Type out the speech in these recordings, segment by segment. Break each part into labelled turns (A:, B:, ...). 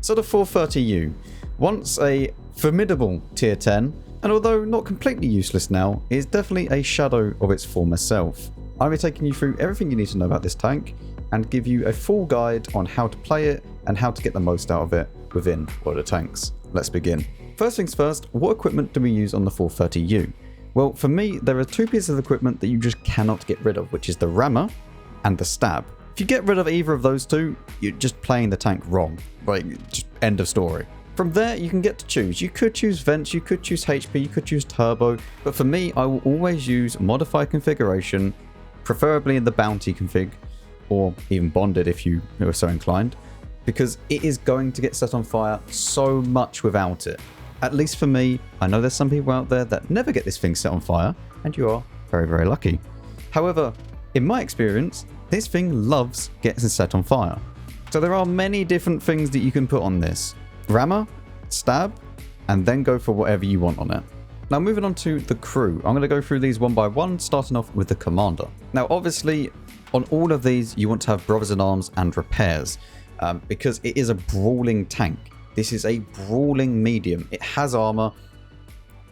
A: So the 430U, once a formidable tier 10, and although not completely useless now, is definitely a shadow of its former self. I'll be taking you through everything you need to know about this tank, and give you a full guide on how to play it and how to get the most out of it within WOT Tanks. Let's begin. First things first, what equipment do we use on the 430U? Well, for me, there are two pieces of equipment that you just cannot get rid of, which is the rammer and the stab. If you get rid of either of those two, you're just playing the tank wrong. Like, just end of story. From there, you can get to choose. You could choose vents, you could choose HP, you could choose turbo, but for me, I will always use modified configuration, preferably in the bounty config, or even bonded if you are so inclined, because it is going to get set on fire so much without it. At least for me. I know there's some people out there that never get this thing set on fire, and you are very, very lucky. However, in my experience, this thing loves getting set on fire. So there are many different things that you can put on this. Rammer, stab, and then go for whatever you want on it. Now moving on to the crew, I'm going to go through these one by one, starting off with the commander. Now obviously, on all of these, you want to have brothers in arms and repairs, because it is a brawling tank. This is a brawling medium. It has armor,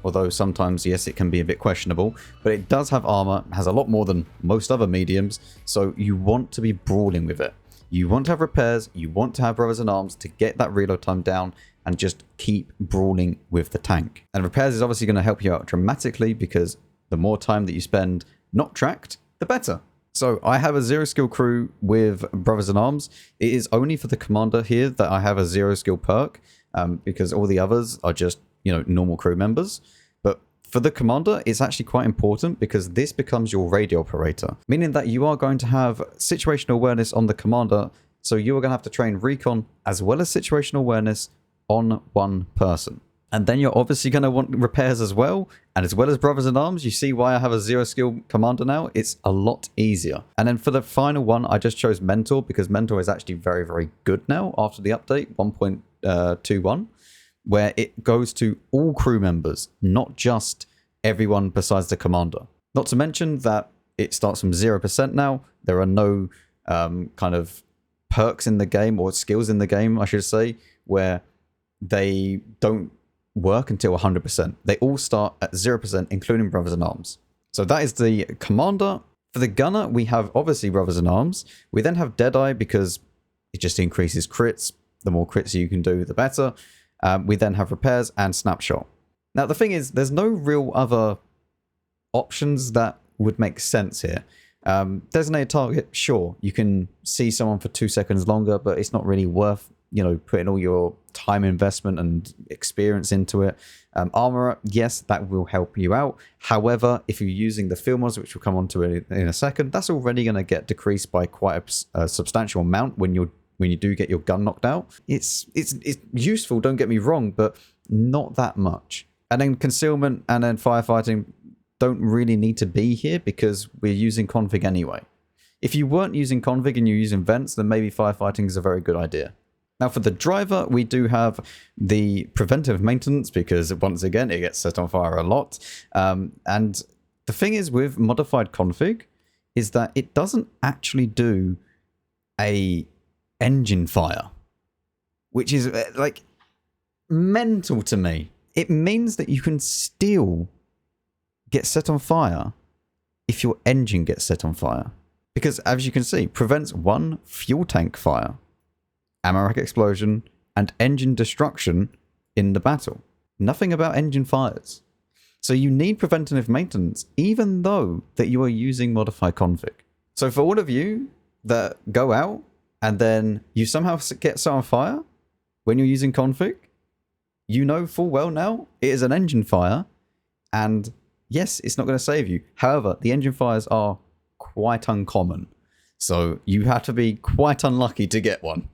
A: although sometimes, yes, it can be a bit questionable, but it does have armor, has a lot more than most other mediums, so you want to be brawling with it. You want to have repairs, you want to have brothers in arms to get that reload time down and just keep brawling with the tank. And repairs is obviously going to help you out dramatically, because the more time that you spend not tracked, the better. So I have a 0 skill crew with brothers in arms. It is only for the commander here that I have a 0 skill perk, because all the others are just, you know, normal crew members. But for the commander, it's actually quite important, because this becomes your radio operator, meaning that you are going to have situational awareness on the commander. So you are going to have to train recon as well as situational awareness on one person. And then you're obviously going to want repairs as well. And as well as brothers in arms, you see why I have a 0 skill commander now. It's a lot easier. And then for the final one, I just chose mentor, because mentor is actually very, very good now after the update 1.21, where it goes to all crew members, not just everyone besides the commander. Not to mention that it starts from 0% now. There are no kind of perks in the game, or skills in the game, I should say, where they don't work until 100%. They all start at 0%, including brothers in arms. So that is the commander. For the gunner, we have obviously brothers in arms. We then have Deadeye, because it just increases crits. The more crits you can do, the better. We then have repairs and snapshot. Now the thing is, there's no real other options that would make sense here. Designated target, sure, you can see someone for 2 seconds longer, but it's not really worth, you know, putting all your time investment and experience into it. Armorer, yes, that will help you out. However, if you're using the field mods, which we'll come on to in a second, that's already going to get decreased by quite a substantial amount when you do get your gun knocked out. It's useful, don't get me wrong, but not that much. And then concealment and then firefighting don't really need to be here, because we're using config anyway. If you weren't using config and you're using vents, then maybe firefighting is a very good idea. Now for the driver, we do have the preventive maintenance, because once again, it gets set on fire a lot. And the thing is with modified config is that it doesn't actually do a engine fire, which is like mental to me. It means that you can still get set on fire if your engine gets set on fire. Because as you can see, prevents 1 fuel tank fire, ammo rack explosion, and engine destruction in the battle. Nothing about engine fires. So you need preventative maintenance, even though that you are using modified config. So for all of you that go out and then you somehow get set on fire when you're using config, you know full well now it is an engine fire, and yes, it's not going to save you. However, the engine fires are quite uncommon, so you have to be quite unlucky to get one.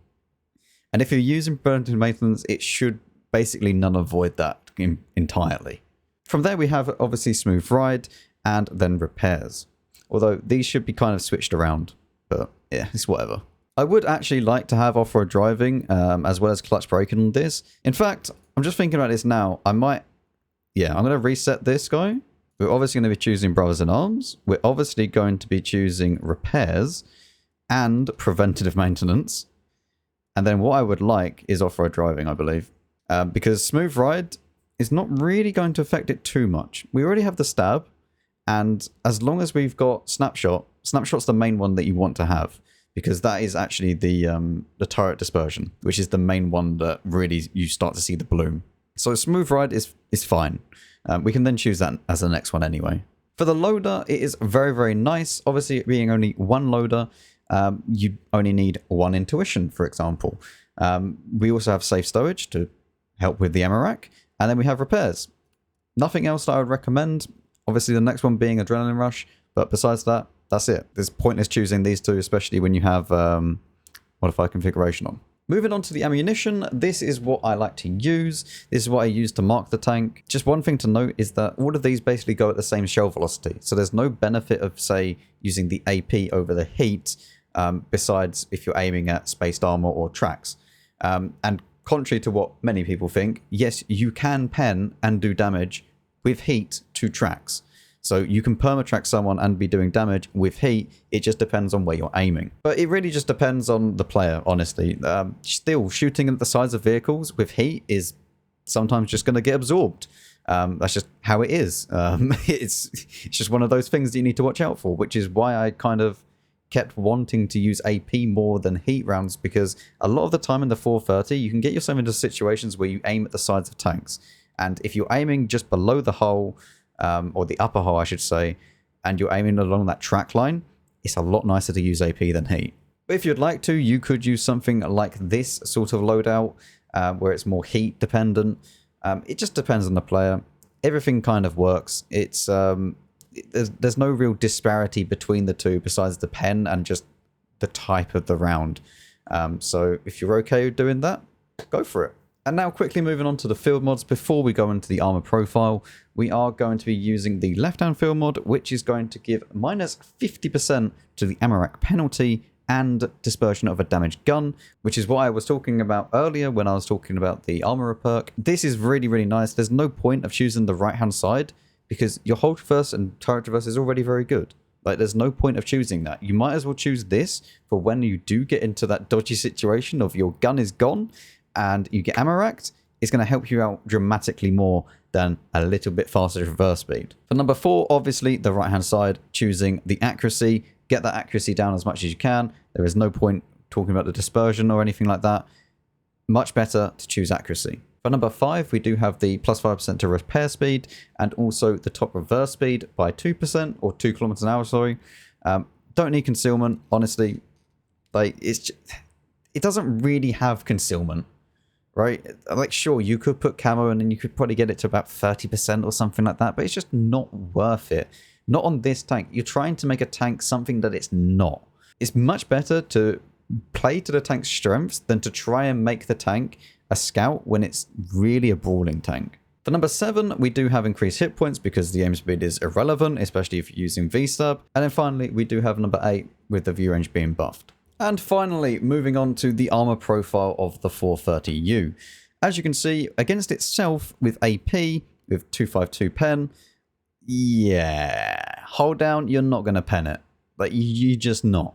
A: And if you're using preventive maintenance, it should basically null and void that entirely. From there, we have obviously smooth ride and then repairs. Although these should be kind of switched around, but yeah, it's whatever. I would actually like to have off-road driving as well as clutch braking on this. In fact, I'm just thinking about this now. I'm going to reset this guy. We're obviously going to be choosing brothers in arms. We're obviously going to be choosing repairs and preventative maintenance. And then what I would like is off-road driving, I believe. Because smooth ride is not really going to affect it too much. We already have the stab, and as long as we've got snapshot's the main one that you want to have, because that is actually the turret dispersion, which is the main one that really you start to see the bloom. So smooth ride is fine. We can then choose that as the next one anyway. For the loader, it is very, very nice. Obviously, it being only one loader, you only need one intuition, for example. We also have safe stowage to help with the ammo rack, and then we have repairs. Nothing else that I would recommend. Obviously, the next one being adrenaline rush, but besides that, that's it. There's pointless choosing these two, especially when you have modified configuration on. Moving on to the ammunition, this is what I like to use. This is what I use to mark the tank. Just one thing to note is that all of these basically go at the same shell velocity. So there's no benefit of, say, using the AP over the heat, besides if you're aiming at spaced armor or tracks. And contrary to what many people think, yes, you can pen and do damage with heat to tracks. So you can permatrack someone and be doing damage with heat. It just depends on where you're aiming. But it really just depends on the player, honestly. Still, shooting at the sides of vehicles with heat is sometimes just going to get absorbed. That's just how it is. It's just one of those things that you need to watch out for, which is why I kind of kept wanting to use AP more than heat rounds, because a lot of the time in the 430, you can get yourself into situations where you aim at the sides of tanks. And if you're aiming just below the hull, or the upper hull, I should say, and you're aiming along that track line, it's a lot nicer to use AP than heat. But if you'd like to, you could use something like this sort of loadout, where it's more heat dependent. It just depends on the player. Everything kind of works. It's there's no real disparity between the two besides the pen and just the type of the round. So if you're okay with doing that, go for it. And now quickly moving on to the field mods. Before we go into the armor profile, we are going to be using the left-hand field mod, which is going to give minus 50% to the ammo rack penalty and dispersion of a damaged gun, which is what I was talking about earlier when I was talking about the armorer perk. This is really, really nice. There's no point of choosing the right-hand side because your hold reverse and turret reverse is already very good. Like, there's no point of choosing that. You might as well choose this for when you do get into that dodgy situation of your gun is gone and you get ammo racked. It's going to help you out dramatically more than a little bit faster reverse speed. For number 4, obviously the right hand side, choosing the accuracy. Get that accuracy down as much as you can. There is no point talking about the dispersion or anything like that. Much better to choose accuracy. For number 5, we do have the plus 5% to repair speed and also the top reverse speed by 2% or 2 kilometers an hour, sorry. Don't need concealment, honestly. Like, it doesn't really have concealment. Right? Like, sure, you could put camo and then you could probably get it to about 30% or something like that, but it's just not worth it. Not on this tank. You're trying to make a tank something that it's not. It's much better to play to the tank's strengths than to try and make the tank a scout when it's really a brawling tank. For number 7, we do have increased hit points because the aim speed is irrelevant, especially if you're using V-stab. And then finally, we do have number 8 with the view range being buffed. And finally, moving on to the armor profile of the 430U. As you can see, against itself with AP, with 252 pen, yeah, hold down, you're not going to pen it. Like, you just not.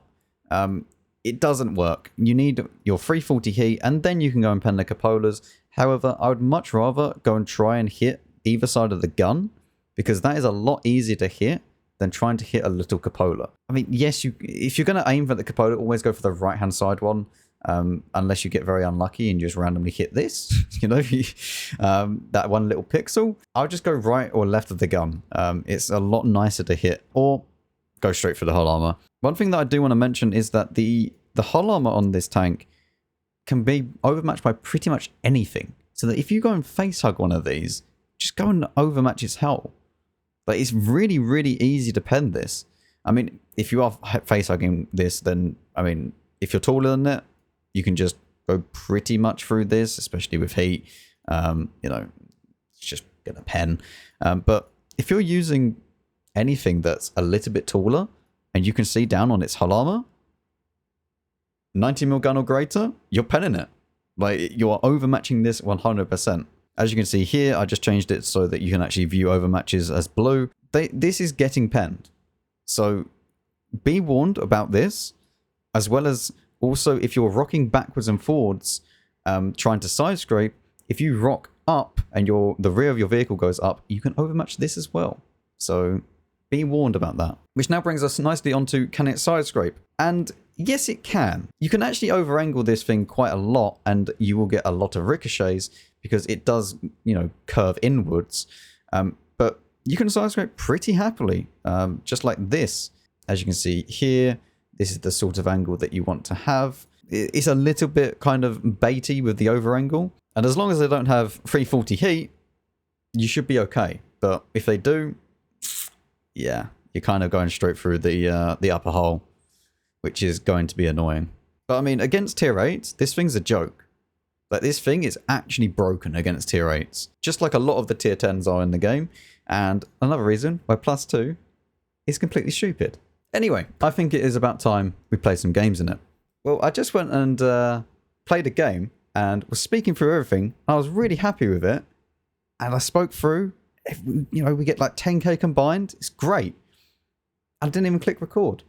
A: It doesn't work. You need your 340 heat, and then you can go and pen the cupolas. However, I would much rather go and try and hit either side of the gun, because that is a lot easier to hit than trying to hit a little cupola. I mean, yes, if you're going to aim for the cupola, always go for the right-hand side one, unless you get very unlucky and just randomly hit this, you know, that one little pixel. I'll just go right or left of the gun. It's a lot nicer to hit, or go straight for the hull armor. One thing that I do want to mention is that the hull armor on this tank can be overmatched by pretty much anything. So that if you go and face hug one of these, just go and overmatch its hull. But it's really, really easy to pen this. I mean, if you are face hugging this, then, I mean, if you're taller than it, you can just go pretty much through this, especially with heat. You know, it's just going to pen. But if you're using anything that's a little bit taller and you can see down on its hull armor, 90mm gun or greater, you're penning it. Like, you are overmatching this 100%. As you can see here, I just changed it so that you can actually view overmatches as blue. This is getting penned. So be warned about this, as well as Also, if you're rocking backwards and forwards, trying to side scrape, if you rock up and the rear of your vehicle goes up, you can overmatch this as well. So be warned about that. Which now brings us nicely onto, can it side scrape? And yes, it can. You can actually over-angle this thing quite a lot, and you will get a lot of ricochets because it does, you know, curve inwards. But you can side scrape pretty happily, just like this. As you can see here, this is the sort of angle that you want to have. It's a little bit kind of baity with the over-angle. And as long as they don't have 340 heat, you should be okay. But if they do, yeah, you're kind of going straight through the upper hole, which is going to be annoying. But I mean, against tier 8s, this thing's a joke. Like, this thing is actually broken against tier 8s, just like a lot of the tier 10s are in the game. And another reason why +2 is completely stupid. Anyway, I think it is about time we play some games in it. Well, I just went and played a game and was speaking through everything. I was really happy with it. And I spoke through, you know, we get like 10k combined. It's great. I didn't even click record.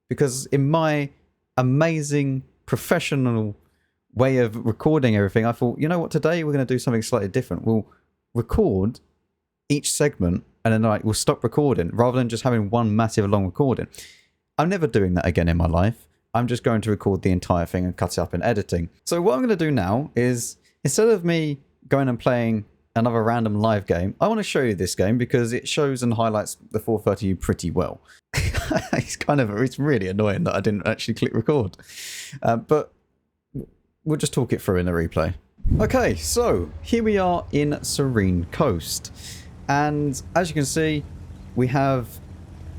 A: Because in my amazing professional way of recording everything, I thought, you know what, today we're going to do something slightly different. We'll record each segment and then we'll stop recording rather than just having one massive long recording. I'm never doing that again in my life. I'm just going to record the entire thing and cut it up in editing. So what I'm going to do now is, instead of me going and playing another random live game, I want to show you this game because it shows and highlights the 430U pretty well. It's really annoying that I didn't actually click record. But we'll just talk it through in the replay. Okay, so here we are in Serene Coast. And as you can see, we have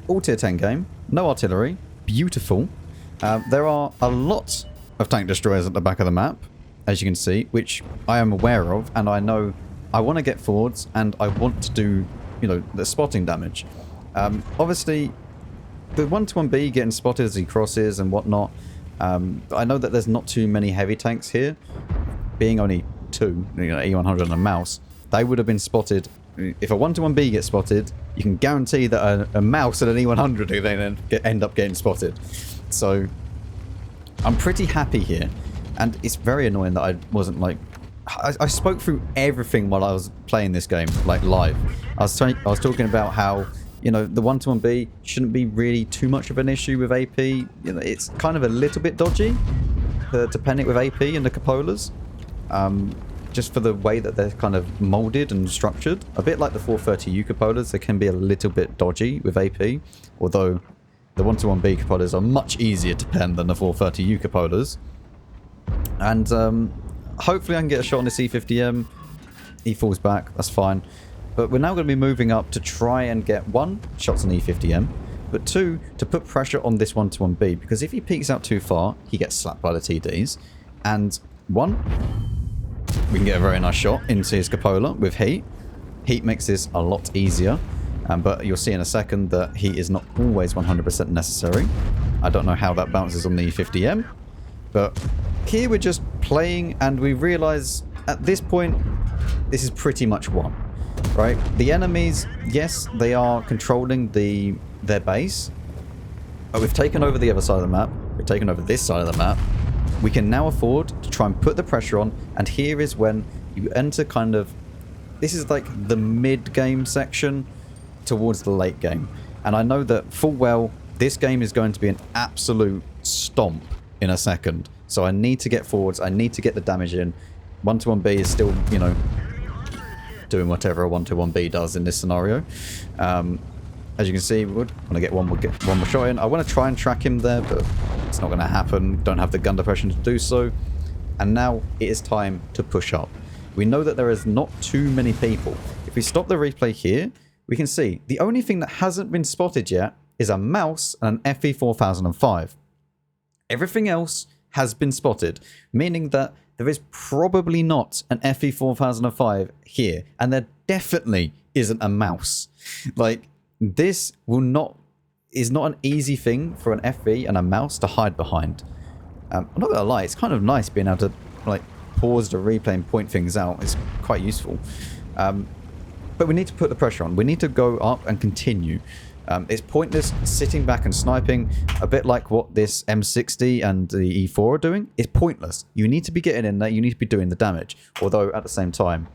A: all tier 10 game, no artillery, beautiful. There are a lot of tank destroyers at the back of the map, as you can see, which I am aware of, and I know I want to get forwards and I want to do, you know, the spotting damage. Obviously, the 121B getting spotted as he crosses and whatnot. I know that there's not too many heavy tanks here, being only 2, you know, E100 and a mouse. They would have been spotted. If a 121B gets spotted, you can guarantee that a mouse and an E100 are then end up getting spotted. So I'm pretty happy here, and it's very annoying that I wasn't like. I spoke through everything while I was playing this game, like live. I was talking about how, you know, the 121B shouldn't be really too much of an issue with AP. You know, it's kind of a little bit dodgy to pen it with AP and the cupolas. Just for the way that they're kind of molded and structured. A bit like the 430U cupolas, they can be a little bit dodgy with AP, although the 121B cupolas are much easier to pen than the 430U cupolas. And hopefully I can get a shot on this E50M. He falls back, that's fine. But we're now going to be moving up to try and get 1, shots on E50M, but 2, to put pressure on this 121B, because if he peeks out too far, he gets slapped by the TDs. And 1, we can get a very nice shot into his cupola with heat. Heat makes this a lot easier, but you'll see in a second that heat is not always 100% necessary. I don't know how that bounces on the E50M, but here we're just playing and we realise at this point this is pretty much won, right? The enemies, yes, they are controlling their base, but we've taken over the other side of the map, we've taken over this side of the map. We can now afford to try and put the pressure on, and here is when you enter kind of, this is like the mid-game section towards the late game. And I know that full well, this game is going to be an absolute stomp in a second. So I need to get forwards, I need to get the damage in. 121B is still, you know, doing whatever a 121B does in this scenario. As you can see, we would want to get one more shot in. I want to try and track him there, but it's not going to happen. Don't have the gun depression to do so. And now it is time to push up. We know that there is not too many people. If we stop the replay here, we can see the only thing that hasn't been spotted yet is a mouse and an FE4005. Everything else has been spotted, meaning that there is probably not an FE4005 here, and there definitely isn't a mouse. Like, this is not an easy thing for an FE and a mouse to hide behind. I'm not gonna lie, it's kind of nice being able to like pause the replay and point things out. It's quite useful. But we need to put the pressure on. We need to go up and continue. It's pointless sitting back and sniping, a bit like what this M60 and the E4 are doing. It's pointless. You need to be getting in there, you need to be doing the damage. Although, at the same time,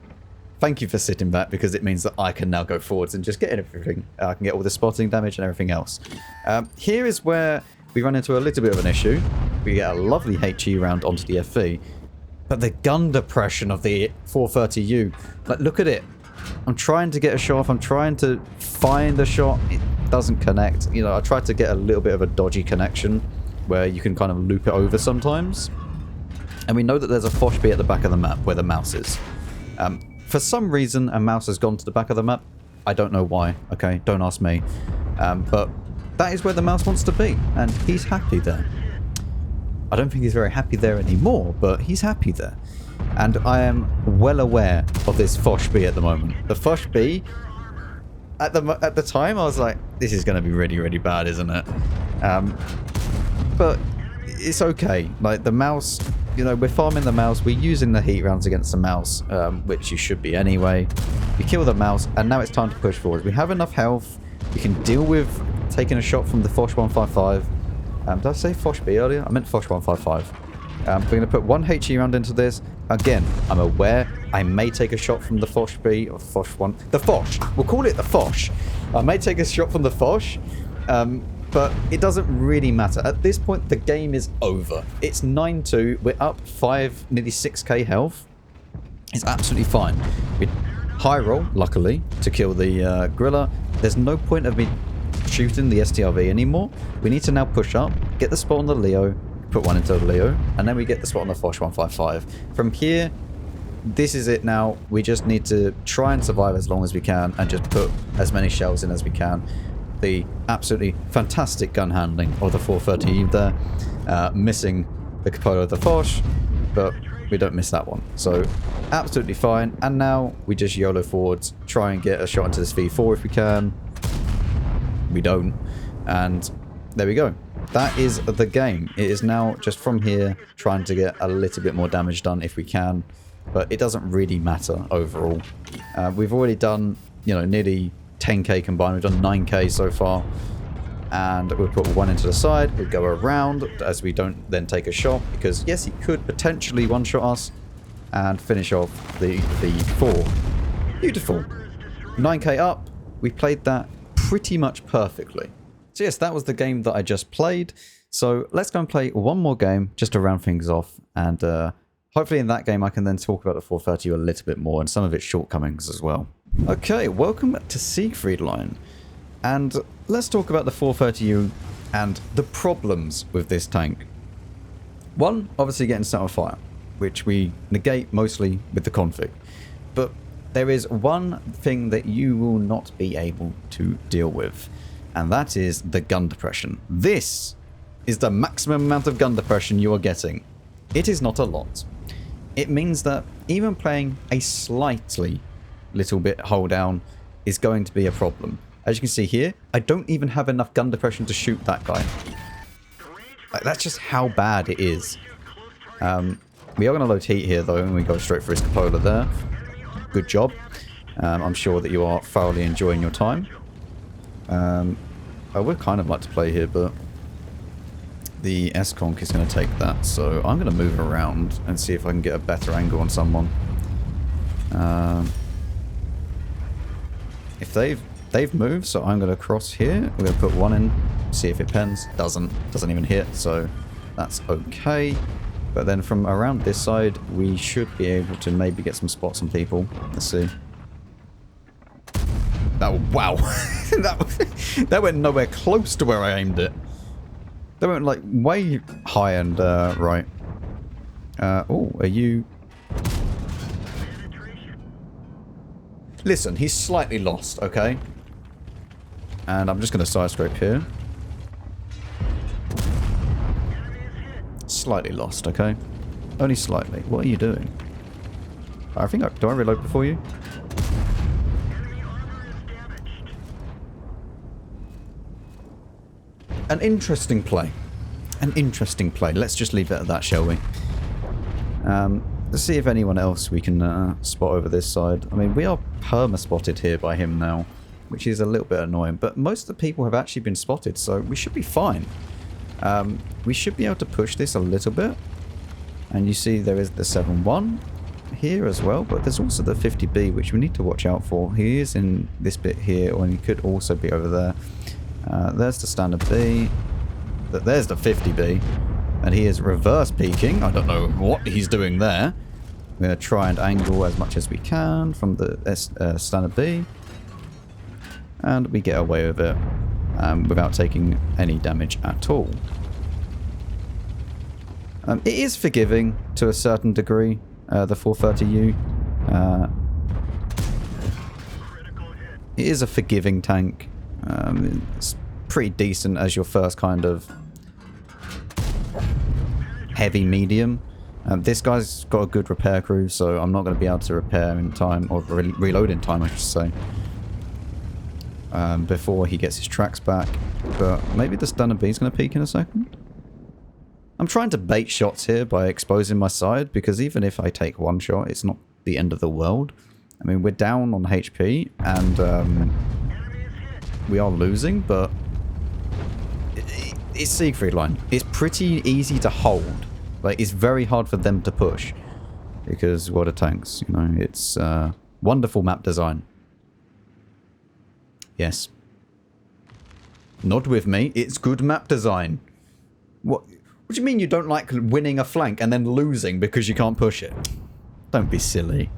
A: thank you for sitting back, because it means that I can now go forwards and just get in everything. I can get all the spotting damage and everything else. Here is where we run into a little bit of an issue. We get a lovely HE round onto the FV, but the gun depression of the 430U, like, look at it. I'm trying to get a shot off, I'm trying to find a shot, it doesn't connect. You know, I tried to get a little bit of a dodgy connection where you can kind of loop it over sometimes. And we know that there's a Foch B at the back of the map where the mouse is. For some reason, a mouse has gone to the back of the map. I don't know why, okay? Don't ask me. But that is where the mouse wants to be, and he's happy there. I don't think he's very happy there anymore, but he's happy there. And I am well aware of this Foch B at the moment. The Foch B, at the time, I was like, this is going to be really, really bad, isn't it? But it's okay. Like, the mouse, you know, we're farming the mouse. We're using the heat rounds against the mouse, which you should be anyway. We kill the mouse, and now it's time to push forward. We have enough health. We can deal with taking a shot from the Foch 155. Did I say Foch B earlier? I meant Foch 155. We're going to put one HE round into this. Again, I'm aware I may take a shot from the Foch B, or Foch 1. The Foch! We'll call it the Foch. I may take a shot from the Foch, but it doesn't really matter. At this point, the game is over. It's 9-2. We're up 5, nearly 6k health. It's absolutely fine. We high roll, luckily, to kill the Gorilla. There's no point of me shooting the STRV anymore. We need to now push up, get the spot on the Leo, put one into the Leo, and then we get the spot on the Foch 155. From here, this is it now. We just need to try and survive as long as we can and just put as many shells in as we can. The absolutely fantastic gun handling of the 430 there, missing the capola of the Foch, but we don't miss that one. So absolutely fine. And now we just YOLO forwards, try and get a shot into this V4 if we can. We don't, and there we go. That is the game. It is now just from here trying to get a little bit more damage done if we can, but it doesn't really matter overall. We've already done, you know, nearly 10k combined. We've done 9k so far, and we'll put one into the side. We go around as we don't then take a shot, because yes, he could potentially one-shot us and finish off the V4. Beautiful. 9k up. We played that pretty much perfectly. So yes, that was the game that I just played. So let's go and play one more game just to round things off. And hopefully in that game I can then talk about the 430 a little bit more and some of its shortcomings as well. Okay, welcome to Siegfried line. And let's talk about the 430U and the problems with this tank. One, obviously getting set on fire, which we negate mostly with the config. But there is one thing that you will not be able to deal with, and that is the gun depression. This is the maximum amount of gun depression you are getting. It is not a lot. It means that even playing a slightly little bit hold down is going to be a problem. As you can see here, I don't even have enough gun depression to shoot that guy. Like, that's just how bad it is. We are going to load heat here though, and we go straight for his cupola there. Good job. I'm sure that you are thoroughly enjoying your time. I would kind of like to play here, but the S-Conk is going to take that, so I'm going to move around and see if I can get a better angle on someone. If they've moved, so I'm going to cross here. We're going to put one in, see if it pens. Doesn't even hit, so that's okay. But then from around this side, we should be able to maybe get some spots on people. Let's see. Oh, wow. that went nowhere close to where I aimed it. That went like way high and right. Oh, are you... Listen, he's slightly lost, okay? And I'm just going to side scrape here. Slightly lost, okay? Only slightly. What are you doing? I think do I reload before you? An interesting play. An interesting play. Let's just leave it at that, shall we? Let's see if anyone else we can spot over this side. I mean, we are perma-spotted here by him now. which is a little bit annoying. But most of the people have actually been spotted, so we should be fine. We should be able to push this a little bit. And you see there is the 7-1 here as well, but there's also the 50B, which we need to watch out for. He is in this bit here, or he could also be over there. There's the standard B. There's the 50B. And he is reverse peeking. I don't know what he's doing there. We're going to try and angle as much as we can from the standard B. And we get away with it without taking any damage at all. It is forgiving to a certain degree, the 430U. It is a forgiving tank. It's pretty decent as your first kind of heavy medium. This guy's got a good repair crew, so I'm not going to be able to repair in time, or reload in time I should say, before he gets his tracks back. But maybe the stunner B is going to peek in a second. I'm trying to bait shots here by exposing my side, because even if I take one shot, it's not the end of the world. I mean, we're down on HP, and we are losing, but it's Siegfried line. It's pretty easy to hold. Like, it's very hard for them to push, because what are tanks? You know, it's wonderful map design. Yes. Nod with me. It's good map design. What do you mean you don't like winning a flank and then losing because you can't push it? Don't be silly.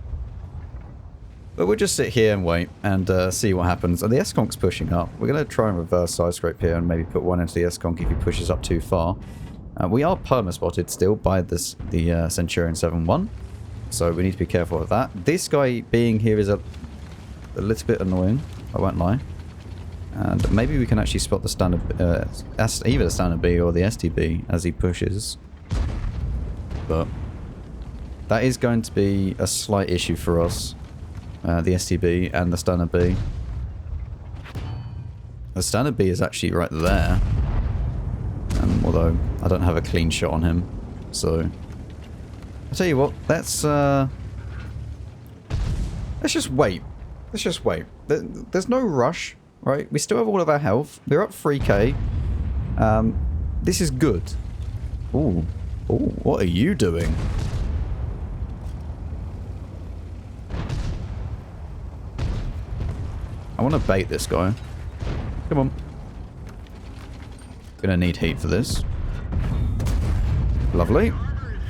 A: But we'll just sit here and wait and see what happens. The S-Conk's pushing up. We're going to try and reverse side scrape here and maybe put one into the S-Conk if he pushes up too far. We are perma-spotted still by the Centurion 7-1. So we need to be careful of that. This guy being here is a little bit annoying. I won't lie. And maybe we can actually spot the standard, either the standard B or the STB as he pushes. But that is going to be a slight issue for us. The STB and the standard B. The standard B is actually right there. Although I don't have a clean shot on him. So I'll tell you what, let's just wait. Let's just wait. There's no rush. Right, we still have all of our health. We're up 3k. This is good. Ooh, what are you doing? I want to bait this guy. Come on. Gonna need heat for this. Lovely.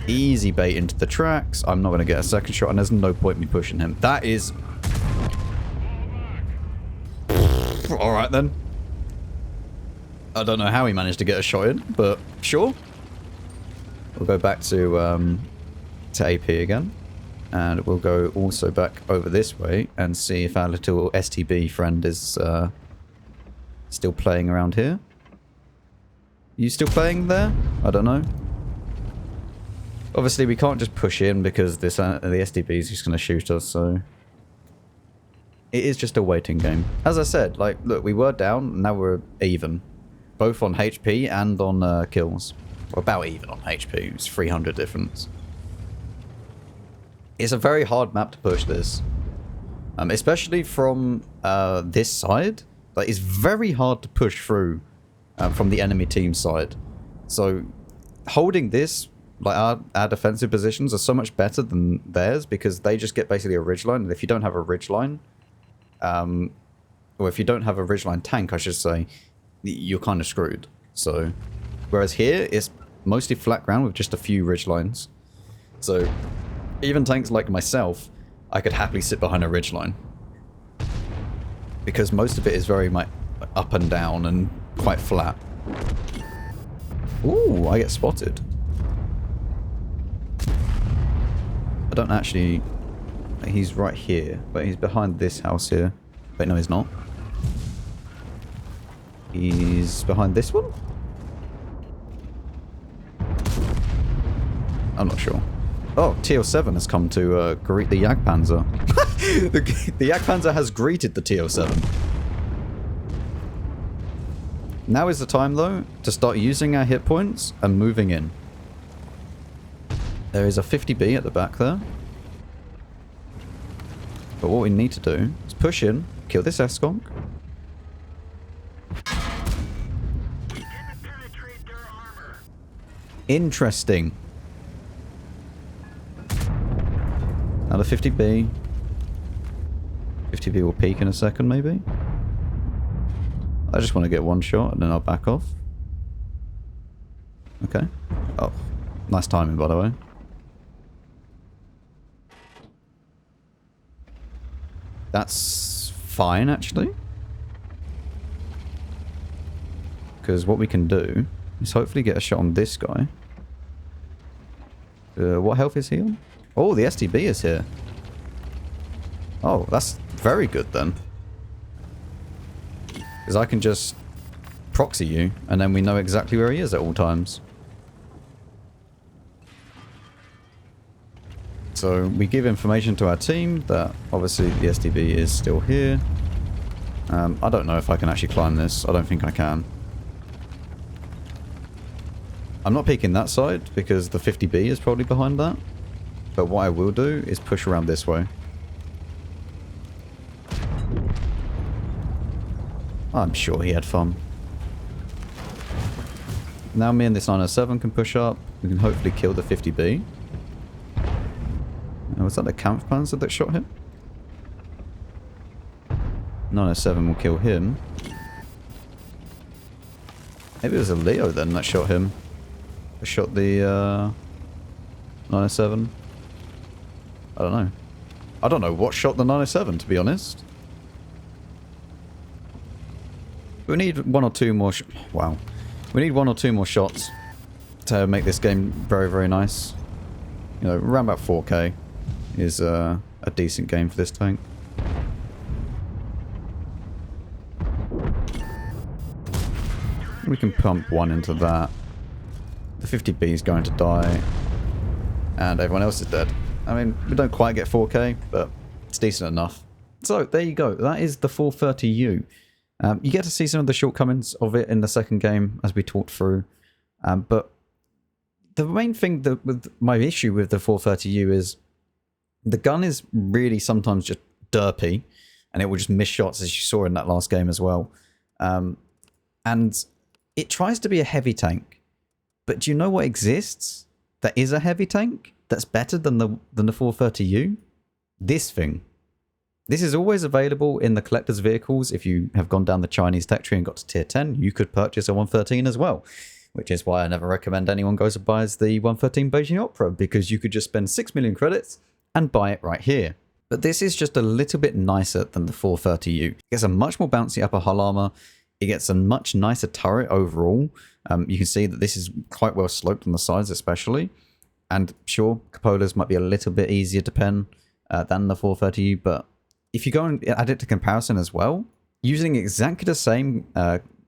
A: Easy bait into the tracks. I'm not gonna get a second shot, and there's no point me pushing him. That is... Alright then. I don't know how he managed to get a shot in, but sure. We'll go back to AP again. And we'll go also back over this way and see if our little STB friend is still playing around here. You still playing there? I don't know. Obviously we can't just push in because this the STB is just going to shoot us, so... It is just a waiting game. As I said, like, look, we were down, now we're even. Both on HP and on kills. We're about even on HP, it's 300 difference. It's a very hard map to push this. Especially from this side. Like, it's very hard to push through from the enemy team side. So, holding this, like, our defensive positions are so much better than theirs because they just get basically a ridgeline, and if you don't have a ridgeline, or if you don't have a ridgeline tank, I should say, you're kind of screwed. So, whereas here, it's mostly flat ground with just a few ridgelines. So, even tanks like myself, I could happily sit behind a ridgeline. Because most of it is very up and down and quite flat. Ooh, I get spotted. I don't actually... He's right here, but he's behind this house here. Wait, no, he's not. He's behind this one? I'm not sure. Oh, TL7 has come to greet the Jagdpanzer. the Jagdpanzer has greeted the TL7. Now is the time, though, to start using our hit points and moving in. There is a 50B at the back there. But what we need to do is push in kill this Esconk. Interesting. Another 50B. 50B will peek in a second, maybe. I just want to get one shot and then I'll back off. Okay. Oh, nice timing, by the way. That's fine, actually. Because what we can do is hopefully get a shot on this guy. What health is he on? Oh, the STB is here. Oh, that's very good then. Because I can just proxy you, and then we know exactly where he is at all times. So we give information to our team that obviously the STB is still here. I don't know if I can actually climb this. I don't think I can. I'm not peeking that side because the 50B is probably behind that. But what I will do is push around this way. I'm sure he had fun. Now me and this 907 can push up. We can hopefully kill the 50B. Was that the Kampfpanzer that shot him? 907 will kill him. Maybe it was a Leo then that shot him. That shot the 907. I don't know. I don't know what shot the 907, to be honest. We need one or two more... Wow. We need one or two more shots to make this game very, very nice. You know, around about 4K is a decent game for this tank. We can pump one into that. The 50B is going to die. And everyone else is dead. I mean, we don't quite get 4K, but it's decent enough. So, there you go. That is the 430U. You get to see some of the shortcomings of it in the second game, as we talked through. But the main thing that with my issue with the 430U is the gun is really sometimes just derpy, and it will just miss shots, as you saw in that last game as well. And it tries to be a heavy tank, but do you know what exists that is a heavy tank that's better than the 430U? This thing. This is always available in the collector's vehicles. If you have gone down the Chinese tech tree and got to tier 10, you could purchase a 113 as well, which is why I never recommend anyone goes and buys the 113 Beijing Opera, because you could just spend 6 million credits and buy it right here. But this is just a little bit nicer than the 430U. It gets a much more bouncy upper hull armor. It gets a much nicer turret overall. You can see that this is quite well sloped on the sides especially. And sure, cupolas might be a little bit easier to pen than the 430U, but if you go and add it to comparison as well, using exactly the same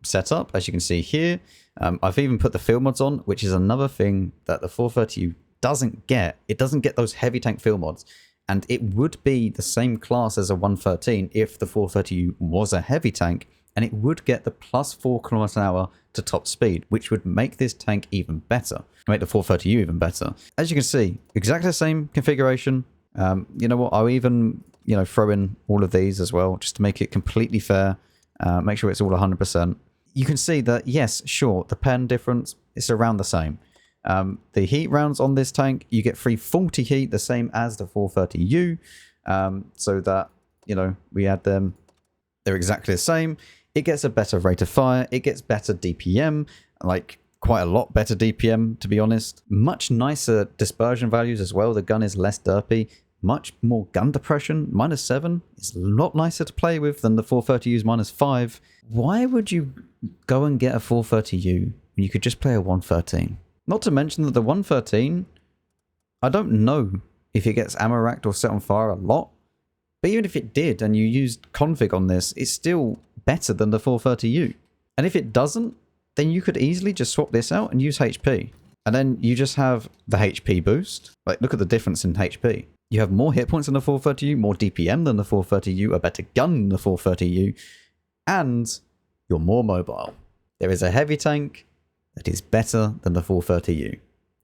A: setup, as you can see here, I've even put the field mods on, which is another thing that the 430U doesn't get. It doesn't get those heavy tank field mods. And it would be the same class as a 113 if the 430U was a heavy tank, and it would get the plus 4 km/h to top speed, which would make this tank even better, make the 430U even better. As you can see, exactly the same configuration. You know what, I'll even throw in all of these as well, just to make it completely fair, make sure it's all 100%. You can see that, yes, sure, the pen difference is around the same. The heat rounds on this tank, you get 340 heat, the same as the 430U, so that, we add them, they're exactly the same. It gets a better rate of fire, it gets better DPM, like quite a lot better DPM, to be honest. Much nicer dispersion values as well, the gun is less derpy, much more gun depression. -7 is a lot nicer to play with than the 430U's -5. Why would you go and get a 430U when you could just play a 113? Not to mention that the 113, I don't know if it gets ammo racked or set on fire a lot, but even if it did and you used config on this, it's still better than the 430U. And if it doesn't, then you could easily just swap this out and use HP. And then you just have the HP boost. Like, look at the difference in HP. You have more hit points than the 430U, more DPM than the 430U, a better gun than the 430U, and you're more mobile. There is a heavy tank that is better than the 430U,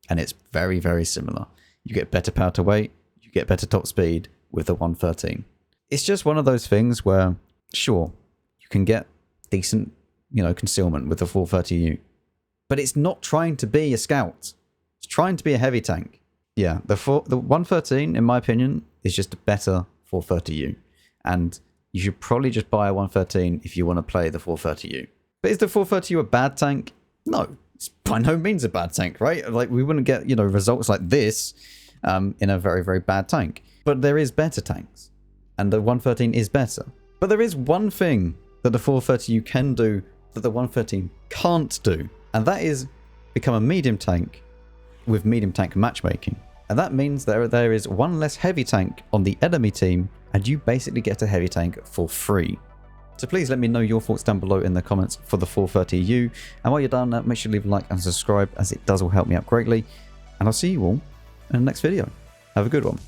A: and it's very, very similar. You get better power to weight, you get better top speed with the 113. It's just one of those things where Sure, you can get decent, concealment with the 430U, but it's not trying to be a scout. It's trying to be a heavy tank. Yeah, the 113, in my opinion, is just a better 430U, and you should probably just buy a 113 if you want to play the 430U. But is the 430U a bad tank? No, it's by no means a bad tank, right? Like, we wouldn't get, results like this in a very, very bad tank. But there is better tanks, and the 113 is better. But there is one thing that the 430U can do that the 113 can't do, and that is become a medium tank with medium tank matchmaking. And that means there is one less heavy tank on the enemy team, and you basically get a heavy tank for free. So please let me know your thoughts down below in the comments for the 430U. And while you're done, make sure to leave a like and subscribe, as it does all help me out greatly. And I'll see you all in the next video. Have a good one.